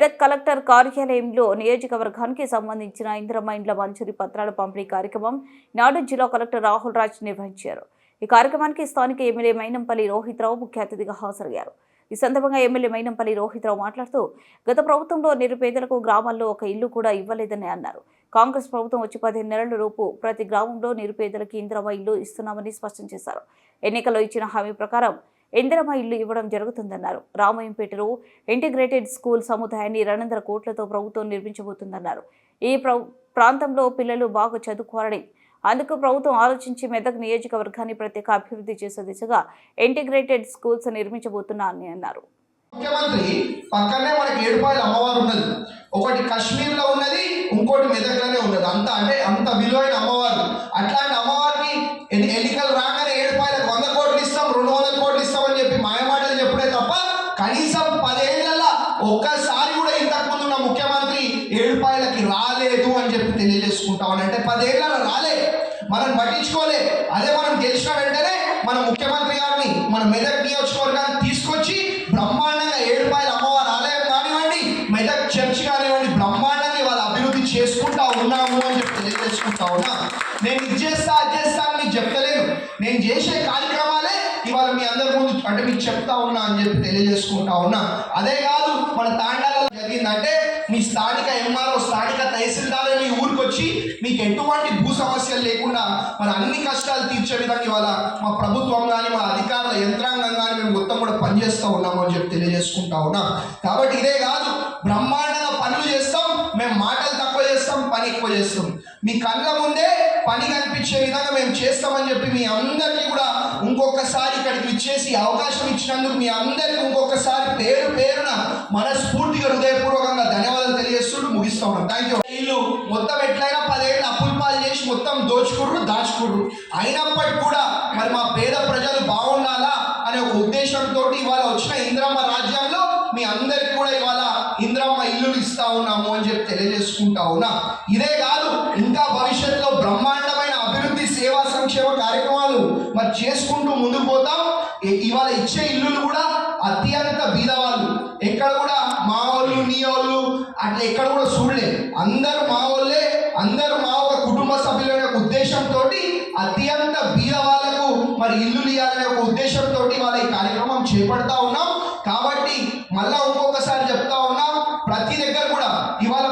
Medak collector కార్యాలయంలో నియోజకవర్గానికి సంబంధించిన ఇందిరమ్మ ఇండ్ల మంజూరీ పత్రాల పంపిణీ కార్యక్రమం నాడు జిల్లా కలెక్టర్ రాహుల్ రాజ్ నిర్వహించారు. ఈ కార్యక్రమానికి స్థానిక ఎమ్మెల్యే మైనంపల్లి రోహిత్రావు ముఖ్య అతిథిగా హాజరయ్యారు. ఈ సందర్భంగా ఎమ్మెల్యే మైనంపల్లి రోహిత్రావు మాట్లాడుతూ గత ప్రభుత్వంలో నిరుపేదలకు గ్రామాల్లో ఒక ఇల్లు కూడా ఇవ్వలేదని అన్నారు. కాంగ్రెస్ ప్రభుత్వం వచ్చి 15 నెలల లోపు ప్రతి గ్రామంలో నిరుపేదలకి ఇందిరమ్మ ఇల్లు ఇస్తున్నామని స్పష్టం చేశారు. ఎన్నికల్లో ఇచ్చిన హామీ ప్రకారం ఇందిరమ్మ ఇల్లు ఇవ్వడం జరుగుతుందన్నారు. రామయ్యంపేటలో ఇంటిగ్రేటెడ్ స్కూల్ సముదాయాన్ని 200 కోట్లతో ప్రభుత్వం నిర్మించబోతుందన్నారు. ఈ ప్రాంతంలో పిల్లలు బాగా చదువుకోవాలని అందుకు ప్రభుత్వం ఆలోచించి మెదక్ నియోజకవర్గాన్ని ప్రత్యేక అభివృద్ధి చేసే దిశగా ఇంటిగ్రేటెడ్ స్కూల్స్ నిర్మించబోతున్నారని అన్నారు. ముఖ్యమంత్రి పక్కనే మనకి ఏడుపాయల అమ్మవారు ఉన్నది. ఒకటి కాశ్మీర్లో ఉన్నది, ఇంకోటి మెదక్లోనే ఉన్నది. అంత విలువైన అమ్మవారు. అట్లాంటి అమ్మవారికి ఎన్నికలు రాగానే ఏడుపాయలకు 100 కోట్లు ఇస్తాం, 200 కోట్లు ఇస్తామని చెప్పి మాయమాటలు చెప్పుడే తప్ప కనీసం 10 ఏళ్లలో ఒక్కసారి కూడా ఇంతకుముందు ఉన్న ముఖ్యమంత్రి ఏడుపాయలకి రాలేదు అని చెప్పి తెలియజేసుకుంటామని. అంటే 10 ఏళ్లలో రాలే, మనం పట్టించుకోలే. అదే మనం గెలిచిన వెంటనే మన ముఖ్యమంత్రి గారిని మన మెదక్ నియోజకవర్గాన్ని తీసుకొచ్చి బ్రహ్మాండంగా ఏడుపాయల అమ్మవారి ఆలయం కానివ్వండి, మెదక్ చర్చ్ కానివ్వండి, బ్రహ్మాండంగా ఇవాళ అభివృద్ధి చేసుకుంటా ఉన్నాము అని చెప్పి తెలియజేసుకుంటా ఉన్నా. నేను ఇది చేస్తా అది చేస్తా అని మీకు చెప్తలేను. నేను చేసే కార్యక్రమాలే ఇవాళ మీ అందరి ముందు అంటే మీకు చెప్తా ఉన్నా అని చెప్పి తెలియజేసుకుంటా ఉన్నా. అదే కాదు, మన తాండాలలో జరిగిందంటే మీ స్థానిక ఎంఆర్ఓ, స్థానిక తహసీల్దార్ మీ ఊరికి వచ్చి మీకు ఎటువంటి భూ సమస్యలు లేకుండా మన అన్ని కష్టాలు తీర్చే విధంగా ఇవాళ మా ప్రభుత్వం కానీ మా అధికారుల యంత్రాంగం కానీ మేము మొత్తం కూడా పనిచేస్తూ ఉన్నాము అని చెప్పి తెలియజేసుకుంటా ఉన్నాం. కాబట్టి ఇదే కాదు, బ్రహ్మాండంగా పనులు చేస్తాం. మేము మాటలు తక్కువ చేస్తాం, పని ఎక్కువ చేస్తాం. మీ కళ్ళ ముందే పని కనిపించే విధంగా మేము చేస్తామని చెప్పి మీ అందరికీ కూడా ఇంకొకసారి ఇక్కడికి ఇచ్చేసి అవకాశం ఇచ్చినందుకు మీ అందరికీ ఇంకొకసారి పేరు పేరున మనస్ఫూర్తిగా హృదయపూర్వకంగా ధన్యవాదాలు తెలియజేస్తూ ముగిస్తా ఉన్నాం. Thank you. వీళ్ళు మొత్తం ఎట్లయినా 10 ఏళ్ళు అప్పులు పాలు చేసి మొత్తం దాచుకుర్రు. అయినప్పటికీ కూడా మరి మా పేద ప్రజలు బాగుండాలా అనే ఒక ఉద్దేశంతో ఇవాళ వచ్చిన ఇందిరమ్మ రాజ్యంలో మీ అందరికి కూడా ఇవాళ ఇందిరమ్మ ఇల్లులు ఇస్తా ఉన్నాము అని చెప్పి తెలియజేసుకుంటా ఉన్నా. ఇదే కాదు, ఇంకా భవిష్యత్తులో బ్రహ్మాండమైన అభివృద్ధి సేవా సంక్షేమ కార్యక్రమాలు మరి చేసుకుంటూ ముందుకు పోతాం. ఇవాళ ఇచ్చే ఇల్లులు కూడా అత్యంత బీదవాళ్ళు, ఎక్కడ కూడా మా వాళ్ళు నీ వాళ్ళు అట్లా ఎక్కడ కూడా చూడలేదు. అందరూ మా వాళ్ళే, అందరూ మా ఒక కుటుంబ సభ్యుల యొక్క ఉద్దేశంతో అత్యంత బీద వాళ్ళకు మరి ఇల్లులు ఇవ్వాలనే ఒక ఉద్దేశంతో వాళ్ళ ఈ కార్యక్రమం చేపడతా ఉన్నాం. కాబట్టి మళ్ళా ఇంకొకసారి చెప్తా ఉన్నాం, ప్రతి దగ్గర కూడా ఇవాళ